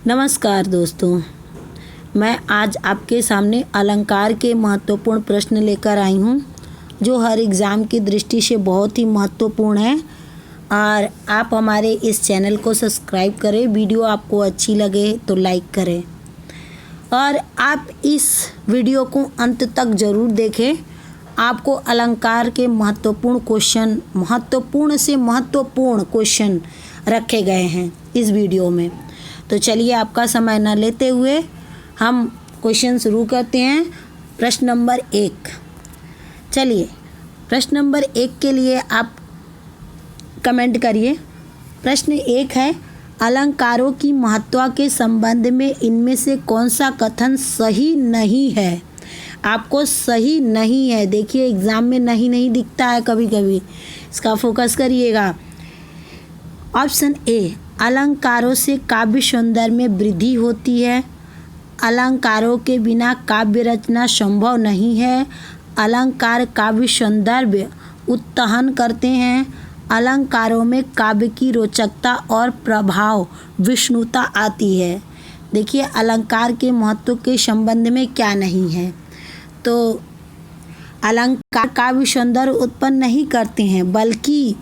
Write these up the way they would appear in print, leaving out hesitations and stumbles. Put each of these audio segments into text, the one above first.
नमस्कार दोस्तों, मैं आज आपके सामने अलंकार के महत्वपूर्ण प्रश्न लेकर आई हूँ जो हर एग्ज़ाम की दृष्टि से बहुत ही महत्वपूर्ण है। और आप हमारे इस चैनल को सब्सक्राइब करें, वीडियो आपको अच्छी लगे तो लाइक करें और आप इस वीडियो को अंत तक ज़रूर देखें। आपको अलंकार के महत्वपूर्ण से महत्वपूर्ण क्वेश्चन रखे गए हैं इस वीडियो में। तो चलिए आपका समय न लेते हुए हम क्वेश्चन शुरू करते हैं। प्रश्न नंबर 1। चलिए प्रश्न नंबर 1 के लिए आप कमेंट करिए। प्रश्न 1 है, अलंकारों की महत्ता के संबंध में इनमें से कौन सा कथन सही नहीं है। आपको सही नहीं है, देखिए एग्ज़ाम में नहीं दिखता है कभी कभी, इसका फोकस करिएगा। ऑप्शन ए, अलंकारों से काव्य सौंदर्य में वृद्धि होती है। अलंकारों के बिना काव्य रचना संभव नहीं है। अलंकार काव्य सौंदर्य उत्तहन करते हैं। अलंकारों में काव्य की रोचकता और प्रभाव विष्णुता आती है। देखिए अलंकार के महत्व के संबंध में क्या नहीं है, तो अलंकार काव्य सौंदर्य उत्पन्न नहीं करते हैं बल्कि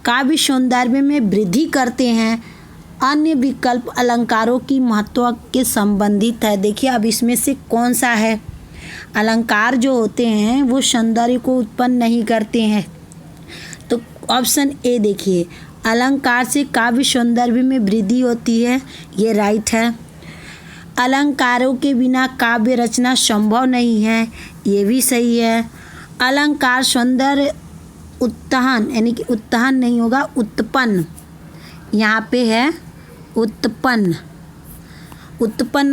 काव्य सौंदर्य में वृद्धि करते हैं। अन्य विकल्प अलंकारों की महत्व के संबंधित है। देखिए अब इसमें से कौन सा है। अलंकार जो होते हैं वो सौंदर्य को उत्पन्न नहीं करते हैं, तो ऑप्शन ए देखिए, अलंकार से काव्य सौंदर्य में वृद्धि होती है, ये राइट है। अलंकारों के बिना काव्य रचना संभव नहीं है, ये भी सही है। अलंकार सौंदर्य उत्तहन, यानी कि उत्तहन नहीं होगा, उत्पन्न, यहाँ पे है उत्पन्न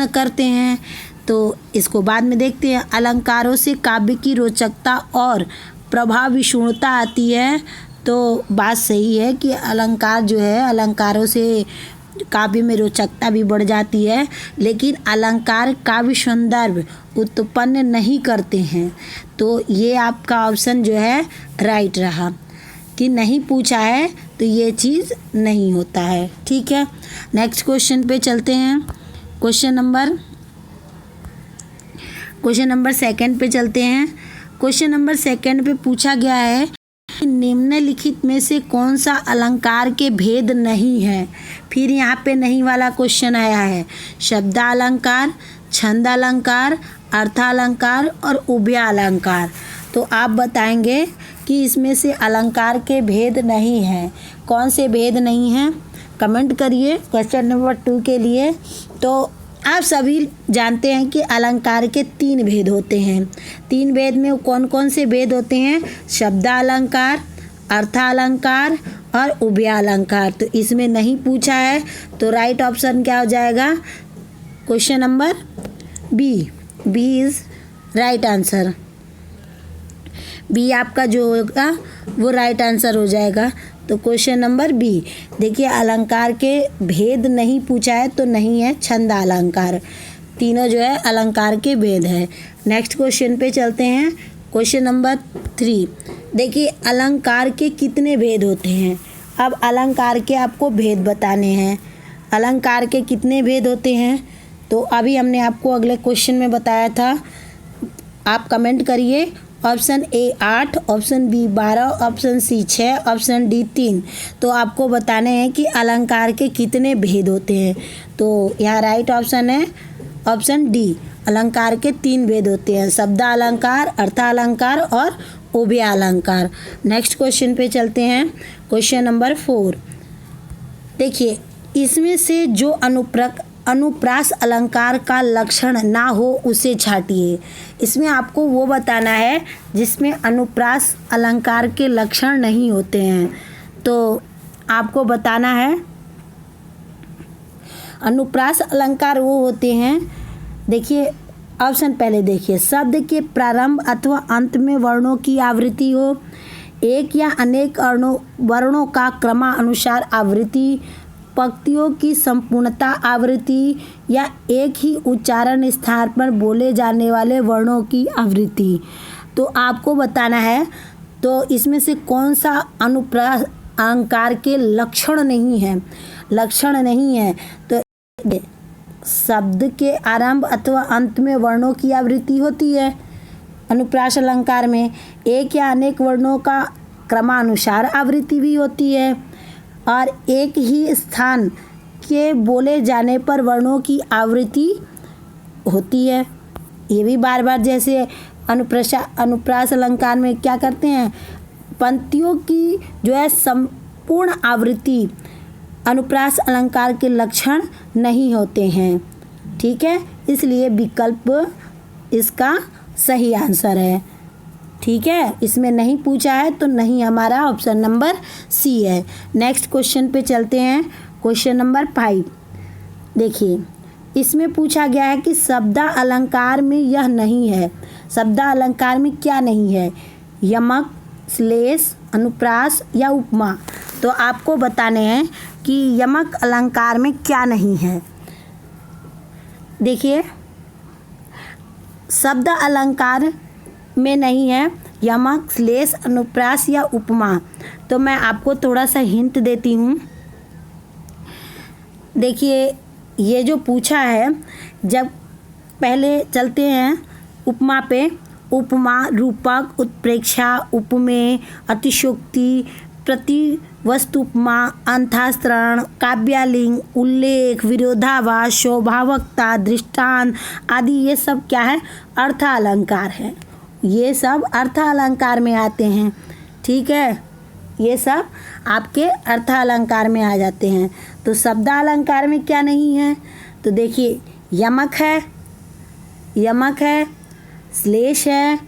करते हैं, तो इसको बाद में देखते हैं। अलंकारों से काव्य की रोचकता और प्रभाव विषुणता आती है, तो बात सही है कि अलंकार जो है, अलंकारों से काव्य में रोचकता भी बढ़ जाती है, लेकिन अलंकार काव्य सौंदर्य उत्पन्न नहीं करते हैं। तो ये आपका ऑप्शन जो है राइट रहा कि नहीं पूछा है तो ये चीज़ नहीं होता है। ठीक है, नेक्स्ट क्वेश्चन पे चलते हैं। क्वेश्चन नंबर 2 पे चलते हैं। क्वेश्चन नंबर 2 पे पूछा गया है, निम्नलिखित में से कौन सा अलंकार के भेद नहीं है। फिर यहाँ पे नहीं वाला क्वेश्चन आया है। शब्दालंकार, छंदालंकार, अर्थालंकार और उभयालंकार। तो आप बताएंगे कि इसमें से अलंकार के भेद नहीं हैं। कौन से भेद नहीं हैं, कमेंट करिए क्वेश्चन नंबर 2 के लिए। तो आप सभी जानते हैं कि अलंकार के 3 भेद होते हैं। 3 भेद में कौन कौन से भेद होते हैं? शब्दालंकार, अर्थालंकार और उभयालंकार। तो इसमें नहीं पूछा है, तो राइट ऑप्शन क्या हो जाएगा? Question number B is right answer. B आपका जो होगा वो राइट आंसर हो जाएगा। तो क्वेश्चन नंबर बी, देखिए अलंकार के भेद नहीं पूछा है तो नहीं है छंदालंकार। तीनों जो है अलंकार के भेद है। नेक्स्ट क्वेश्चन पे चलते हैं। क्वेश्चन नंबर 3, देखिए अलंकार के कितने भेद होते हैं। अब अलंकार के आपको भेद बताने हैं। अलंकार के कितने भेद होते हैं, तो अभी हमने आपको अगले क्वेश्चन में बताया था। आप कमेंट करिए। Option A 8, option B 12, option C 6, option D 3। तो आपको बताने हैं कि अलंकार के कितने भेद होते हैं। तो यहाँ राइट ऑप्शन है ऑप्शन डी, अलंकार के 3 भेद होते हैं, शब्दालंकार, अर्थालंकार और उभयालंकार। नेक्स्ट क्वेश्चन पे चलते हैं। क्वेश्चन नंबर 4, देखिए इसमें से जो अनुप्रास अलंकार का लक्षण ना हो उसे छांटिए। इसमें आपको वो बताना है जिसमें अनुप्रास अलंकार के लक्षण नहीं होते हैं, तो आपको बताना है। अनुप्रास अलंकार वो होते हैं, देखिए ऑप्शन पहले देखिए, शब्द के प्रारंभ अथवा अंत में वर्णों की आवृत्ति हो, एक या अनेक वर्णों का क्रमानुसार आवृत्ति, पंक्तियों की संपूर्णता आवृत्ति, या एक ही उच्चारण स्थान पर बोले जाने वाले वर्णों की आवृत्ति। तो आपको बताना है, तो इसमें से कौन सा अनुप्रास अलंकार के लक्षण नहीं है। तो शब्द के आरंभ अथवा अंत में वर्णों की आवृत्ति होती है। अनुप्रास अलंकार में एक या अनेक वर्णों का क्रमानुसार आवृत्ति भी होती है और एक ही स्थान के बोले जाने पर वर्णों की आवृत्ति होती है। ये भी बार बार, जैसे अनुप्रास अलंकार में क्या करते हैं, पंक्तियों की जो है संपूर्ण आवृत्ति अनुप्रास अलंकार के लक्षण नहीं होते हैं। ठीक है, इसलिए विकल्प इसका सही आंसर है। ठीक है, इसमें नहीं पूछा है तो नहीं, हमारा ऑप्शन नंबर सी है। नेक्स्ट क्वेश्चन पे चलते हैं, क्वेश्चन नंबर 5। देखिए, इसमें पूछा गया है कि शब्द अलंकार में यह नहीं है। शब्द अलंकार में क्या नहीं है? यमक, श्लेष, अनुप्रास या उपमा। तो आपको बताने हैं कि यमक अलंकार में क्या नहीं है। देखिए, शब्द अलंकार में नहीं है यमक, श्लेष, अनुप्रास या उपमा। तो मैं आपको थोड़ा सा हिंट देती हूँ। देखिए, ये जो पूछा है, जब पहले चलते हैं उपमा पे, उपमा, रूपक, उत्प्रेक्षा, उपमेय, अतिशयोक्ति, प्रतिवस्तु उपमा, अंतःस्त्रण, काव्यालिंग, उल्लेख, विरोधाभास, शोभावक्ता, दृष्टांत आदि, ये सब क्या है? अर्थ अलंकार है। ये सब अर्थ अलंकार में आते हैं। ठीक है, ये सब आपके अर्थ अलंकार में आ जाते हैं। तो शब्द अलंकार में क्या नहीं है? तो देखिए, यमक है, श्लेष है,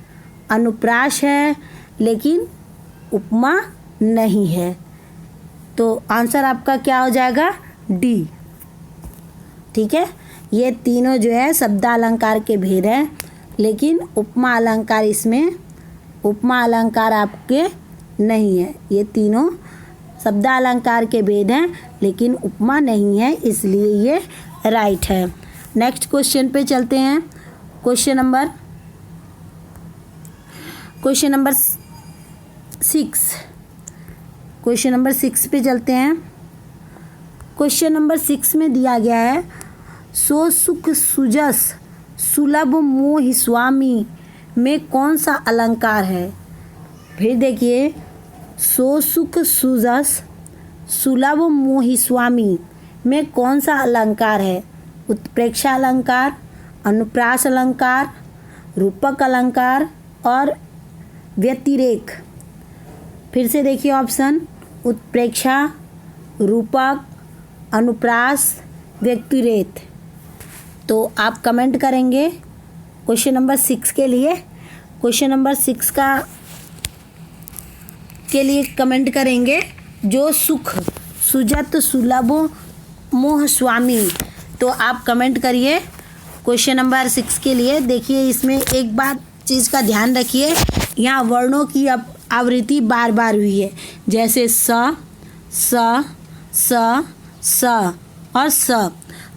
अनुप्रास है, लेकिन उपमा नहीं है। तो आंसर आपका क्या हो जाएगा? डी। ठीक है, ये तीनों जो है शब्द अलंकार के भेद हैं, लेकिन उपमा अलंकार, इसमें उपमा अलंकार आपके नहीं है। ये तीनों शब्द अलंकार के भेद हैं, लेकिन उपमा नहीं है, इसलिए ये राइट है। नेक्स्ट क्वेश्चन पे चलते हैं, क्वेश्चन नंबर 6। क्वेश्चन नंबर 6 पे चलते हैं। क्वेश्चन नंबर 6 में दिया गया है, सो सुख सुजस सुलभ मोहि स्वामी में कौन सा अलंकार है? फिर देखिए, सो सुख सुजस सुलभ मोहि स्वामी में कौन सा अलंकार है? उत्प्रेक्षा अलंकार, अनुप्रास अलंकार, रूपक अलंकार और व्यतिरेक। फिर से देखिए ऑप्शन, उत्प्रेक्षा, रूपक, अनुप्रास, व्यतिरेक। तो आप कमेंट करेंगे क्वेश्चन नंबर 6 के लिए। क्वेश्चन नंबर 6 के लिए कमेंट करेंगे जो सुख सुजत सुलभ मोह स्वामी। तो आप कमेंट करिए क्वेश्चन नंबर 6 के लिए। देखिए, इसमें एक बात चीज़ का ध्यान रखिए, यहाँ वर्णों की आवृत्ति बार बार हुई है, जैसे स और स।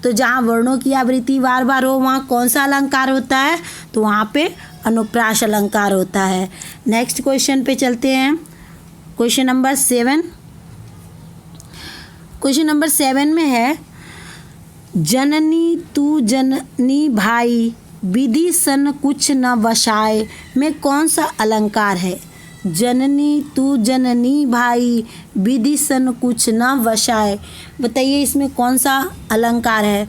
तो जहाँ वर्णों की आवृत्ति बार बार हो, वहाँ कौन सा अलंकार होता है? तो वहाँ पे अनुप्रास अलंकार होता है। नेक्स्ट क्वेश्चन पे चलते हैं, क्वेश्चन नंबर 7। क्वेश्चन नंबर 7 में है, जननी तू जननी भाई विधि सन कुछ न वसाए में कौन सा अलंकार है? जननी तू जननी भाई विधि सन कुछ न वसाए। बताइए, इसमें कौन सा अलंकार है?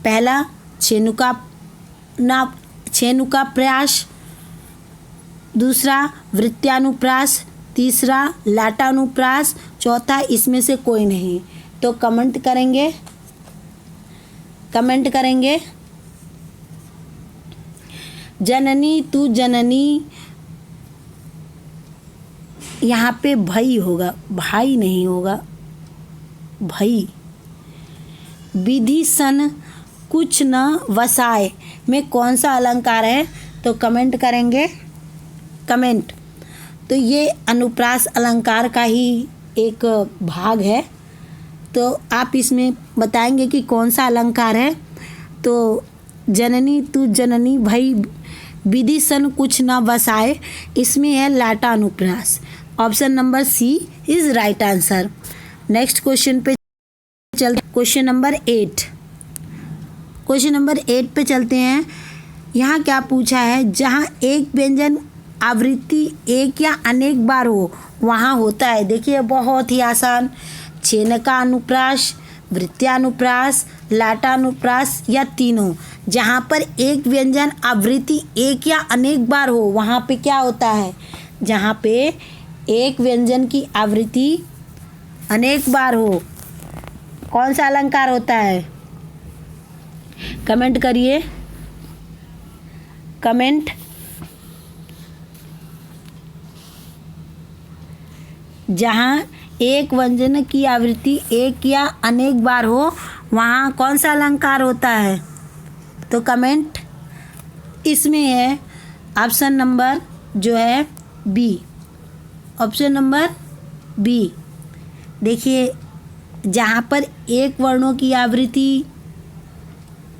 पहला छेनुका प्रयास, दूसरा वृत्यानुप्रास, तीसरा लाटानुप्रास, चौथा इसमें से कोई नहीं। तो कमेंट करेंगे जननी तू जननी, यहाँ पे भई होगा, भाई नहीं होगा, भई। विधि सन कुछ न वसाए में कौन सा अलंकार है? तो कमेंट करेंगे। तो ये अनुप्रास अलंकार का ही एक भाग है। तो आप इसमें बताएंगे कि कौन सा अलंकार है। तो जननी तू जननी भई विधि सन कुछ न वसाए, इसमें है लाटा अनुप्रास। Option number C is right answer. Next question पे चलते, क्वेश्चन नंबर 8। क्वेश्चन नंबर 8 पे चलते हैं। यहाँ क्या पूछा है, जहाँ एक व्यंजन आवृत्ति एक या अनेक बार हो वहाँ होता है। देखिए बहुत ही आसान, छेनका अनुप्रास, वृत्यानुप्रास, लाटानुप्रास या तीनों। जहाँ पर एक व्यंजन आवृत्ति एक या अनेक बार हो वहाँ पे क्या होता है, जहाँ पे एक व्यंजन की आवृत्ति अनेक बार हो कौन सा अलंकार होता है? कमेंट करिए, कमेंट। जहाँ एक व्यंजन की आवृत्ति एक या अनेक बार हो वहाँ कौन सा अलंकार होता है? तो कमेंट इसमें है ऑप्शन नंबर जो है बी, ऑप्शन नंबर बी। देखिए जहाँ पर एक वर्णों की आवृत्ति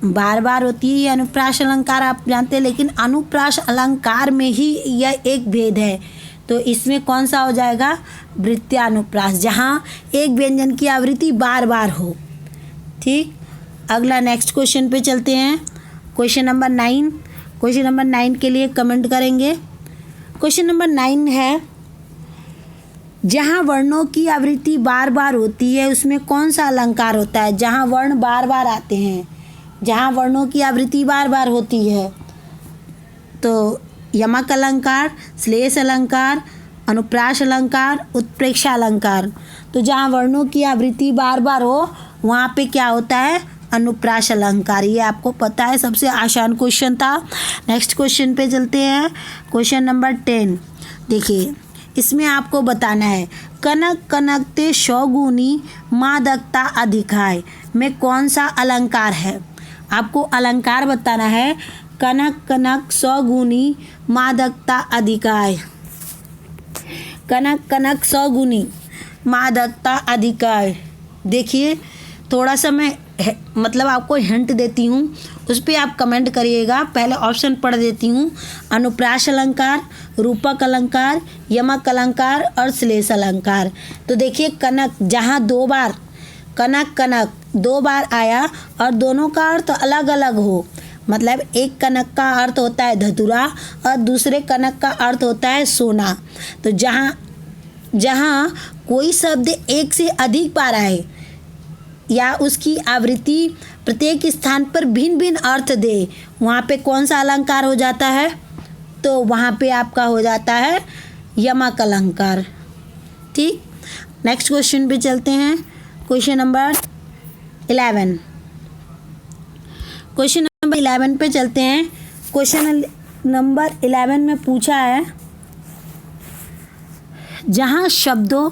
बार बार होती है ये अनुप्रास अलंकार आप जानते हैं, लेकिन अनुप्रास अलंकार में ही यह एक भेद है। तो इसमें कौन सा हो जाएगा? वृत्यानुप्रास, जहाँ एक व्यंजन की आवृत्ति बार बार हो। ठीक, अगला नेक्स्ट क्वेश्चन पे चलते हैं। Question number 9। क्वेश्चन नंबर 9 के लिए कमेंट करेंगे। क्वेश्चन नंबर 9 है, जहाँ वर्णों की आवृत्ति बार बार होती है उसमें कौन सा अलंकार होता है? जहाँ वर्ण बार बार आते हैं, जहाँ वर्णों की आवृत्ति बार बार होती है, तो यमक अलंकार, श्लेष अलंकार, अनुप्रास अलंकार, उत्प्रेक्षा अलंकार। तो जहाँ वर्णों की आवृत्ति बार बार हो वहाँ पे क्या होता है? अनुप्रास अलंकार। ये आपको पता है, सबसे आसान क्वेश्चन था। नेक्स्ट क्वेश्चन पे चलते हैं। Question number 10। देखिए इसमें आपको बताना है, कनक कनकते शौगुनी मादकता अधिकाय में कौन सा अलंकार है? आपको अलंकार बताना है। कनक कनक सौगुनी मादकता अधिकाय, कनक कनक सौगुनी मादकता अधिकाय। देखिए थोड़ा सा मैं मतलब आपको हिंट देती हूँ, उस पर आप कमेंट करिएगा। पहले ऑप्शन पढ़ देती हूँ। अनुप्रास अलंकार, रूपक अलंकार, यमक अलंकार और श्लेष अलंकार। तो देखिए कनक, जहाँ दो बार कनक कनक दो बार आया और दोनों का अर्थ अलग अलग हो, मतलब एक कनक का अर्थ होता है धतूरा और दूसरे कनक का अर्थ होता है सोना। तो जहाँ जहाँ कोई शब्द एक से अधिक बार आए या उसकी आवृत्ति प्रत्येक स्थान पर भिन्न भिन्न अर्थ दे वहाँ पे कौन सा अलंकार हो जाता है? तो वहाँ पे आपका हो जाता है यमक अलंकार। ठीक, नेक्स्ट क्वेश्चन पे चलते हैं। Question number 11। क्वेश्चन नंबर 11 पे चलते हैं। क्वेश्चन नंबर 11 में पूछा है, जहाँ शब्दों,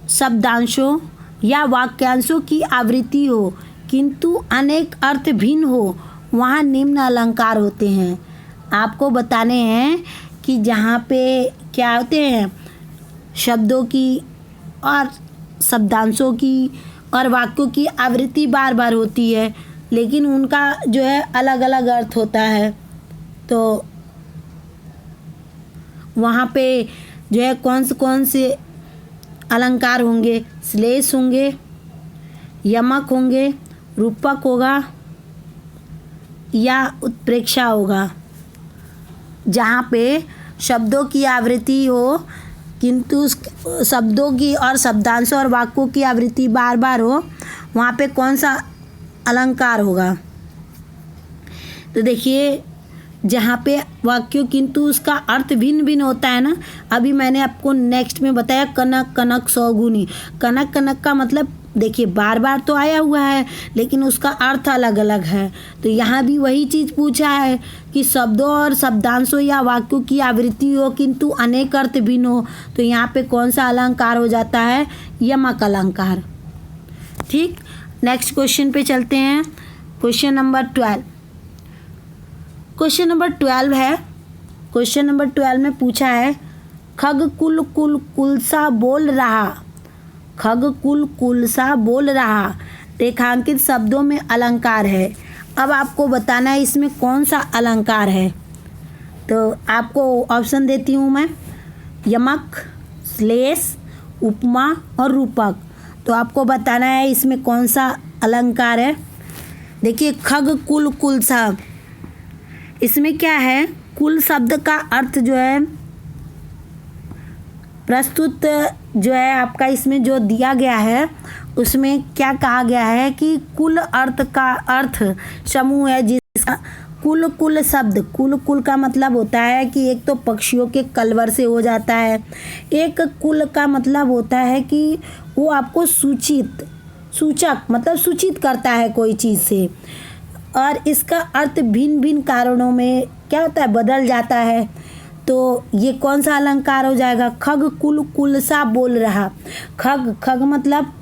शब्दांशों या वाक्यांशों की आवृत्ति हो किंतु अनेक अर्थ भिन्न हो वहाँ निम्न अलंकार होते हैं। आपको बताने हैं कि जहाँ पे क्या होते हैं, शब्दों की और शब्दांशों की और वाक्यों की आवृत्ति बार बार होती है लेकिन उनका जो है अलग अलग अर्थ होता है। तो वहाँ पे जो है कौन से अलंकार होंगे? श्लेष होंगे, यमक होंगे, रूपक होगा या उत्प्रेक्षा होगा। जहाँ पे शब्दों की आवृत्ति हो किंतु शब्दों की और शब्दांशों और वाक्यों की आवृत्ति बार बार हो वहाँ पे कौन सा अलंकार होगा? तो देखिए जहाँ पे वाक्यों किंतु उसका अर्थ भिन्न भिन्न होता है ना, अभी मैंने आपको नेक्स्ट में बताया कनक कनक सौगुनी। कनक कनक का मतलब देखिए बार बार तो आया हुआ है लेकिन उसका अर्थ अलग अलग है। तो यहाँ भी वही चीज़ पूछा है कि शब्दों और शब्दांशों या वाक्यों की आवृत्ति हो किंतु अनेक अर्थ भिन्न हो, तो यहाँ पे कौन सा अलंकार हो जाता है? यमक अलंकार। ठीक, नेक्स्ट क्वेश्चन पे चलते हैं। Question number 12। क्वेश्चन नंबर 12 है। क्वेश्चन नंबर 12 में पूछा है, खग कुल कुल कुलसा बोल रहा, खग कुल कुलसा बोल रहा रेखांकित शब्दों में अलंकार है। अब आपको बताना है इसमें कौन सा अलंकार है। तो आपको ऑप्शन देती हूँ मैं, यमक, श्लेष, उपमा और रूपक। तो आपको बताना है इसमें कौन सा अलंकार है। देखिए खग कुल कुल सब, इसमें क्या है, कुल शब्द का अर्थ जो है प्रस्तुत जो है आपका इसमें जो दिया गया है उसमें क्या कहा गया है कि कुल अर्थ का अर्थ समूह है जिसका कुल कुल शब्द, कुल कुल का मतलब होता है कि एक तो पक्षियों के कलवर से हो जाता है, एक कुल का मतलब होता है कि वो आपको सूचक मतलब सूचित करता है कोई चीज़ से, और इसका अर्थ भिन्न भिन्न कारणों में क्या होता है, बदल जाता है। तो ये कौन सा अलंकार हो जाएगा, खग कुल कुल सा बोल रहा। खग खग मतलब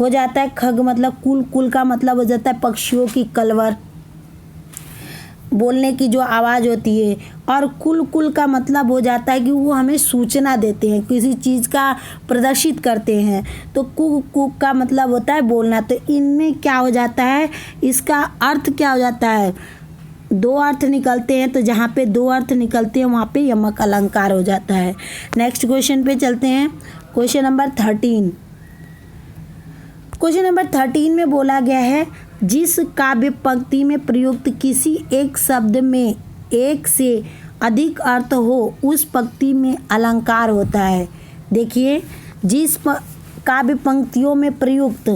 हो जाता है, खग मतलब कुल, कुल का मतलब हो जाता है पक्षियों की कलवर, बोलने की जो आवाज़ होती है, और कुल कुल का मतलब हो जाता है कि वो हमें सूचना देते हैं, किसी चीज़ का प्रदर्शित करते हैं। तो कुक कुक का मतलब होता है बोलना। तो इनमें क्या हो जाता है, इसका अर्थ क्या हो जाता है, दो अर्थ निकलते हैं। तो जहाँ पे दो अर्थ निकलते हैं वहाँ पे यमक अलंकार हो जाता है। नेक्स्ट क्वेश्चन पे चलते हैं। Question number 13। क्वेश्चन नंबर 13 में बोला गया है, जिस काव्य पंक्ति में प्रयुक्त किसी एक शब्द में एक से अधिक अर्थ हो उस पंक्ति में अलंकार होता है। देखिए, जिस काव्य पंक्तियों में प्रयुक्त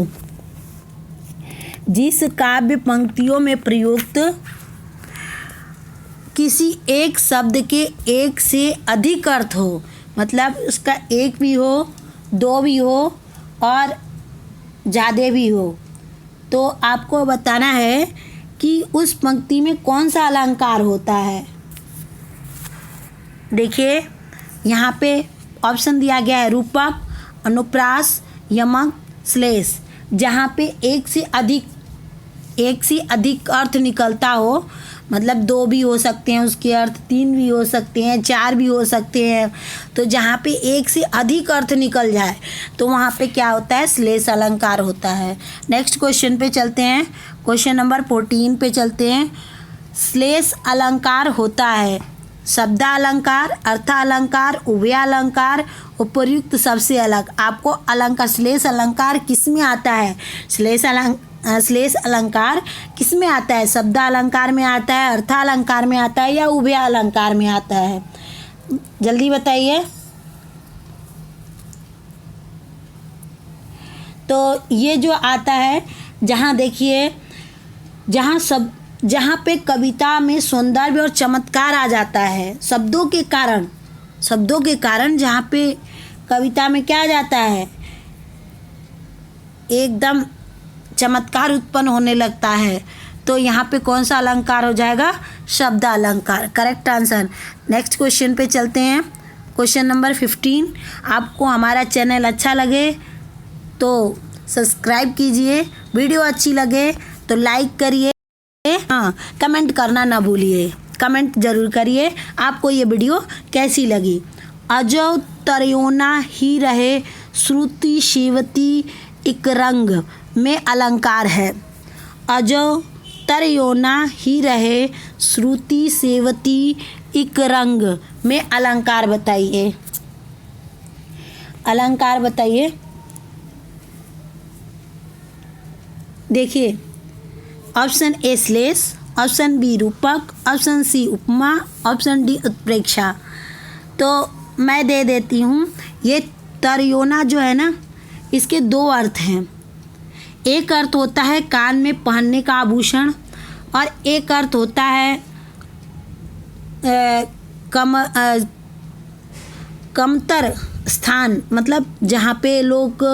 किसी एक शब्द के एक से अधिक अर्थ हो, मतलब उसका एक भी हो, दो भी हो और ज़्यादा भी हो, तो आपको बताना है कि उस पंक्ति में कौन सा अलंकार होता है। देखिए यहाँ पे ऑप्शन दिया गया है, रूपक, अनुप्रास, यमक, श्लेष। जहाँ पे एक से अधिक अर्थ निकलता हो, मतलब दो भी हो सकते हैं उसके अर्थ, तीन भी हो सकते हैं, चार भी हो सकते हैं। तो जहाँ पे एक से अधिक अर्थ निकल जाए तो वहाँ पे क्या होता है, श्लेष अलंकार होता है। नेक्स्ट क्वेश्चन पे चलते हैं। क्वेश्चन नंबर 14 पे चलते हैं। श्लेष अलंकार होता है शब्दालंकार, अर्थालंकार, उभयालंकार, उपर्युक्त सबसे अलग। आपको अलंकार श्लेष अलंकार किस में आता है, श्लेष अलंकार किस में आता है, शब्दालंकार में आता है, अर्थालंकार में आता है या उभयालंकार में आता है, जल्दी बताइए। तो ये जो आता है, जहाँ देखिए जहाँ पे कविता में सौंदर्य और चमत्कार आ जाता है शब्दों के कारण जहाँ पे कविता में क्या आ जाता है, एकदम चमत्कार उत्पन्न होने लगता है, तो यहाँ पे कौन सा अलंकार हो जाएगा, शब्द अलंकार, करेक्ट आंसर। नेक्स्ट क्वेश्चन पे चलते हैं। Question number 15। आपको हमारा चैनल अच्छा लगे तो सब्सक्राइब कीजिए, वीडियो अच्छी लगे तो लाइक करिए, हाँ कमेंट करना ना भूलिए, कमेंट ज़रूर करिए आपको ये वीडियो कैसी लगी। अजो तर्योना ही रहे श्रुति सेवती इक रंग में अलंकार है। अजो तर्योना ही रहे श्रुति सेवती इक रंग में अलंकार बताइए, अलंकार बताइए। देखिए, ऑप्शन ए श्लेष, ऑप्शन बी रूपक, ऑप्शन सी उपमा, ऑप्शन डी उत्प्रेक्षा। तो मैं दे देती हूँ, ये तर्योना जो है ना, इसके दो अर्थ हैं। एक अर्थ होता है कान में पहनने का आभूषण, और एक अर्थ होता है कमतर स्थान, मतलब जहाँ पे लोग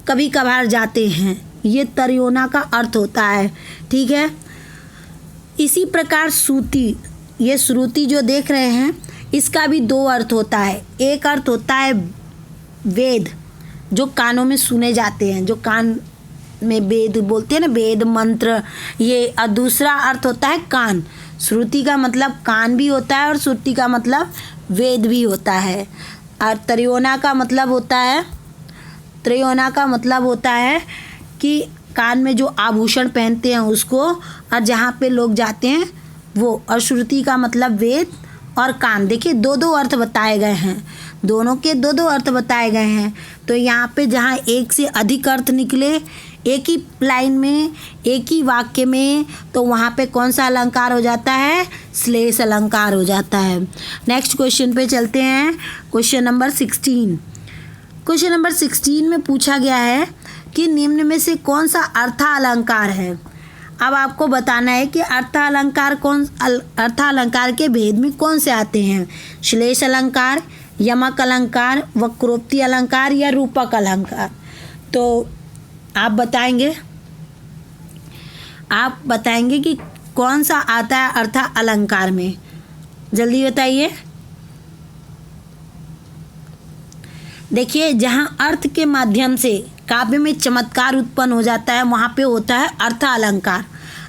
कभी कभार जाते हैं, ये तर्योना का अर्थ होता है, ठीक है। इसी प्रकार श्रुति, ये श्रुति जो देख रहे हैं इसका भी दो अर्थ होता है। एक अर्थ होता है वेद, जो कानों में सुने जाते हैं, जो कान में वेद बोलते हैं ना, वेद मंत्र, ये। और दूसरा अर्थ होता है कान। श्रुति का मतलब कान भी होता है और श्रुति का मतलब वेद भी होता है। और त्रयोना का मतलब होता है कि कान में जो आभूषण पहनते हैं उसको, और जहाँ पे लोग जाते हैं वो। और श्रुति का मतलब वेद और कान। देखिए दो दो अर्थ बताए गए हैं, दोनों के दो दो अर्थ बताए गए हैं। तो यहाँ पे जहाँ एक से अधिक अर्थ निकले, एक ही लाइन में, एक ही वाक्य में, तो वहाँ पे कौन सा अलंकार हो जाता है? श्लेष अलंकार हो जाता है। नेक्स्ट क्वेश्चन पे चलते हैं। Question number 16। क्वेश्चन नंबर 16 में पूछा गया है कि निम्न में से कौन सा अर्थालंकार है। अब आपको बताना है कि अर्थालंकार के भेद में कौन से आते हैं? श्लेष अलंकार, यमक अलंकार, वक्रोक्ति अलंकार या रूपक अलंकार। तो आप बताएंगे कि कौन सा आता है अर्थ अलंकार में। जल्दी बताइए। देखिए, जहाँ अर्थ के माध्यम से काव्य में चमत्कार उत्पन्न हो जाता है वहाँ पे होता है अर्थ अलंकार।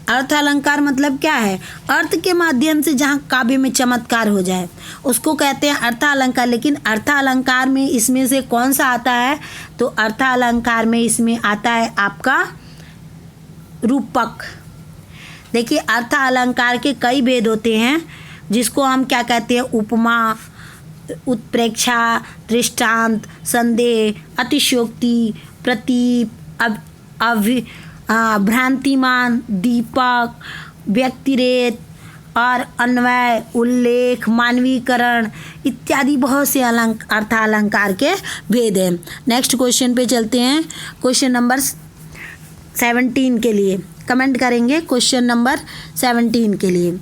अर्थ अलंकार मतलब क्या है? अर्थ के माध्यम से जहाँ काव्य में चमत्कार हो जाए उसको कहते हैं अर्थ अलंकार। लेकिन अर्थ अलंकार में इसमें से कौन सा आता है? तो अर्थ अलंकार में इसमें आता है आपका रूपक। देखिए, अर्थ अलंकार के कई भेद होते हैं जिसको हम क्या कहते हैं? उपमा, उत्प्रेक्षा, दृष्टांत, संदेह, अतिशयोक्ति, प्रतीप, भ्रांतिमान, दीपक, व्यक्तिरेत और अन्वय, उल्लेख, मानवीकरण इत्यादि बहुत से अर्थ अलंकार के भेद हैं। नेक्स्ट क्वेश्चन पे चलते हैं। क्वेश्चन नंबर 17 के लिए कमेंट करेंगे। क्वेश्चन नंबर 17 के लिए,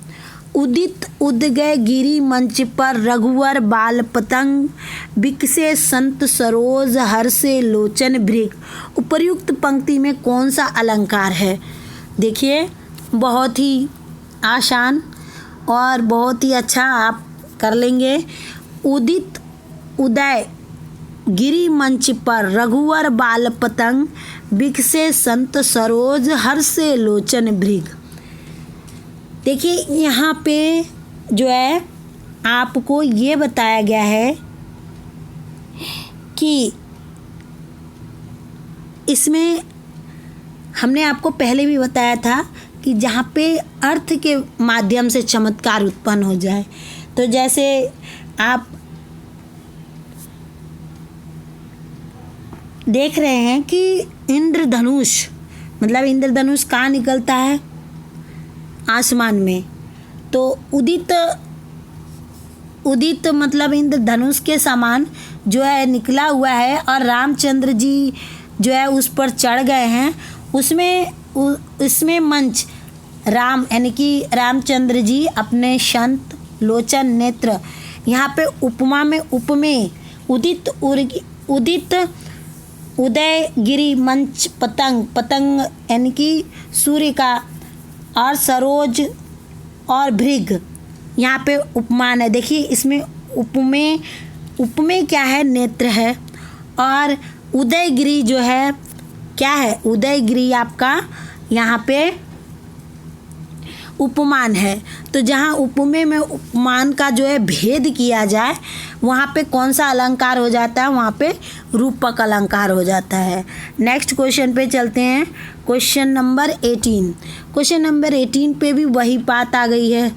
उदित उदगय गिरी मंच पर रघुवर बाल पतंग, बिकसे संत सरोज हर्षे लोचन भृग। उपर्युक्त पंक्ति में कौन सा अलंकार है? देखिए, बहुत ही आसान और बहुत ही अच्छा आप कर लेंगे। उदित उदय गिरी मंच पर रघुवर बाल पतंग, बिकसे संत सरोज हर्षे लोचन भृग। देखिए, यहाँ पे जो है आपको ये बताया गया है कि इसमें हमने आपको पहले भी बताया था कि जहाँ पे अर्थ के माध्यम से चमत्कार उत्पन्न हो जाए, तो जैसे आप देख रहे हैं कि इंद्रधनुष, मतलब इंद्रधनुष कहाँ निकलता है? आसमान में। तो उदित मतलब इंद्रधनुष के समान जो है निकला हुआ है और रामचंद्र जी जो है उस पर चढ़ गए हैं। इसमें मंच राम यानी कि रामचंद्र जी अपने संत लोचन नेत्र, यहाँ पे उपमा में उपमेय उदित उदय गिरी मंच पतंग यानी कि सूर्य का, और सरोज और भृग यहाँ पे उपमान है। देखिए, इसमें उपमेय क्या है? नेत्र है। और उदयगिरी जो है क्या है? उदयगिरी आपका यहाँ पे उपमान है। तो जहाँ उपमेय में उपमान का जो है भेद किया जाए वहाँ पे कौन सा अलंकार हो जाता है? वहाँ पे रूपक अलंकार हो जाता है। नेक्स्ट क्वेश्चन पे चलते हैं। Question number 18। क्वेश्चन नंबर 18 पे भी वही बात आ गई है।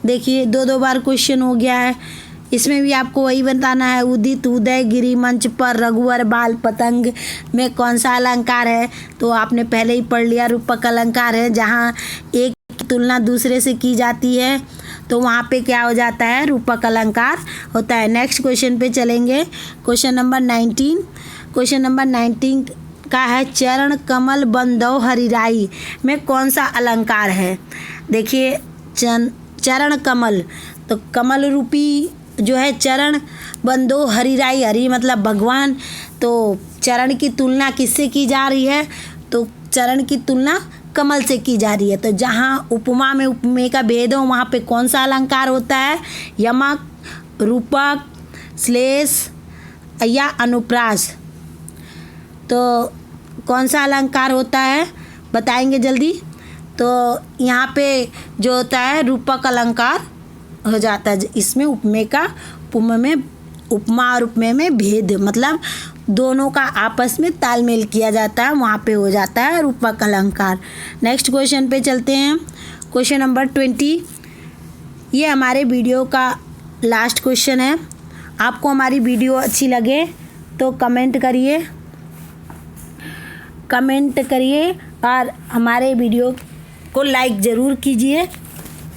देखिए, दो बार क्वेश्चन हो गया है। इसमें भी आपको वही बताना है। उदित उदय गिरी मंच पर रघुवर बाल पतंग में कौन सा अलंकार है? तो आपने पहले ही पढ़ लिया, रूपक अलंकार है। जहाँ एक की तुलना दूसरे से की जाती है तो वहाँ पे क्या हो जाता है? रूपक अलंकार होता है। नेक्स्ट क्वेश्चन पे चलेंगे। Question number 19। क्वेश्चन नंबर 19 का है, चरण कमल बंदो हरिराई में कौन सा अलंकार है? देखिए, चरण कमल, तो कमल रूपी जो है चरण, बंदो हरिराई, हरि मतलब भगवान, तो चरण की तुलना किससे की जा रही है? तो चरण की तुलना कमल से की जा रही है। तो जहाँ उपमा में उपमेय का भेद हो वहाँ पे कौन सा अलंकार होता है? यमक, रूपक, श्लेष या अनुप्रास। तो कौन सा अलंकार होता है? बताएंगे जल्दी। तो यहाँ पे जो होता है रूपक अलंकार हो जाता है। इसमें उपमा और उपमेय में भेद, मतलब दोनों का आपस में तालमेल किया जाता है, वहाँ पे हो जाता है रूपक अलंकार। नेक्स्ट क्वेश्चन पे चलते हैं। Question number 20। ये हमारे वीडियो का लास्ट क्वेश्चन है। आपको हमारी वीडियो अच्छी लगे तो कमेंट करिए कमेंट करिए और हमारे वीडियो को लाइक ज़रूर कीजिए।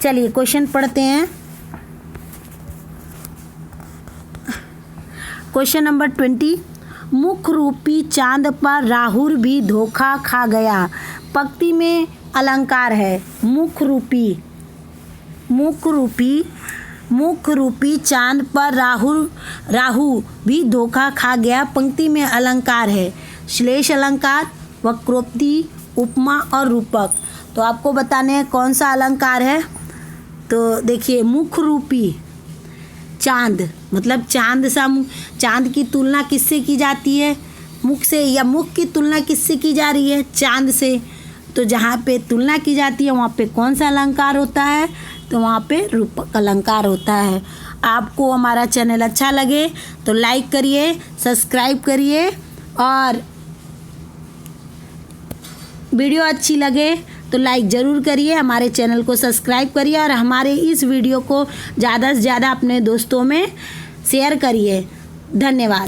चलिए क्वेश्चन पढ़ते हैं। क्वेश्चन नंबर 20, मुख रूपी चांद पर राहुल भी धोखा खा गया। पंक्ति में अलंकार है मुख रूपी चांद पर राहु भी धोखा खा गया। पंक्ति में अलंकार है श्लेष अलंकार, वक्रोक्ति, उपमा और रूपक। तो आपको बताने हैं कौन सा अलंकार है। तो देखिए, मुख रूपी चांद मतलब चांद की तुलना किससे की जाती है? मुख से, या मुख की तुलना किससे की जा रही है? चांद से। तो जहाँ पे तुलना की जाती है वहाँ पे कौन सा अलंकार होता है? तो वहाँ पे रूपक अलंकार होता है। आपको हमारा चैनल अच्छा लगे तो लाइक करिए, सब्सक्राइब करिए, और वीडियो अच्छी लगे तो लाइक ज़रूर करिए, हमारे चैनल को सब्सक्राइब करिए और हमारे इस वीडियो को ज़्यादा से ज़्यादा अपने दोस्तों में शेयर करिए। धन्यवाद।